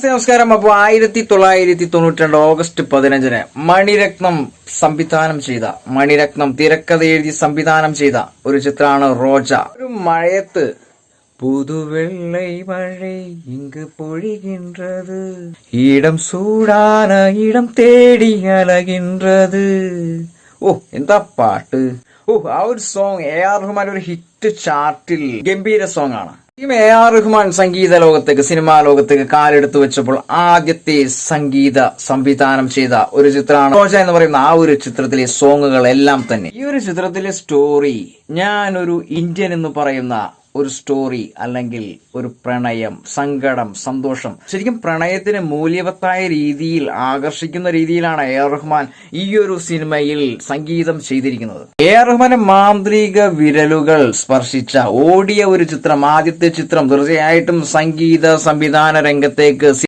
നമസ്കാരം. അപ്പോൾ 1992 ഓഗസ്റ്റ് 15 മണിരത്നം സംവിധാനം ചെയ്ത, മണിരത്നം തിരക്കഥ എഴുതി സംവിധാനം ചെയ്ത ഒരു ചിത്രമാണ് റോജ. ഒരു മഴയത്ത് പുതുവെള്ളை മഴை ഇങ്ങ് പൊഴികിன்றது, ഇടം സൂടാന ഇടം തേടി അലകിன்றது. എന്താ പാട്ട്! ആ ഒരു സോങ് AR റഹ്മാൻ ഒരു ഹിറ്റ് ചാർട്ടിൽ ഗംഭീര സോങ് ആണ്. AR റഹ്മാൻ സംഗീത ലോകത്തേക്ക്, സിനിമാ ലോകത്തേക്ക് കാലെടുത്തു വെച്ചപ്പോൾ ആദ്യത്തെ സംഗീത സംവിധാനം ചെയ്ത ഒരു ചിത്രമാണ് റോജ എന്ന് പറയുന്ന ആ ഒരു ചിത്രത്തിലെ സോങ്ങുകൾ എല്ലാം തന്നെ. ഈ ഒരു ചിത്രത്തിലെ സ്റ്റോറി, ഞാനൊരു ഇന്ത്യൻ എന്ന് പറയുന്ന ഒരു സ്റ്റോറി, അല്ലെങ്കിൽ ഒരു പ്രണയം, സങ്കടം, സന്തോഷം, ശരിക്കും പ്രണയത്തിന് മൂല്യവത്തായ രീതിയിൽ ആകർഷിക്കുന്ന രീതിയിലാണ് AR റഹ്മാൻ ഈ ഒരു സിനിമയിൽ സംഗീതം ചെയ്തിരിക്കുന്നത്. AR റഹ്മാന്റെ മാന്ത്രിക വിരലുകൾ സ്പർശിച്ച ഓടിയ ഒരു ചിത്രം, ആദ്യത്തെ ചിത്രം. തീർച്ചയായിട്ടും സംഗീത സംവിധാന രംഗത്തേക്ക്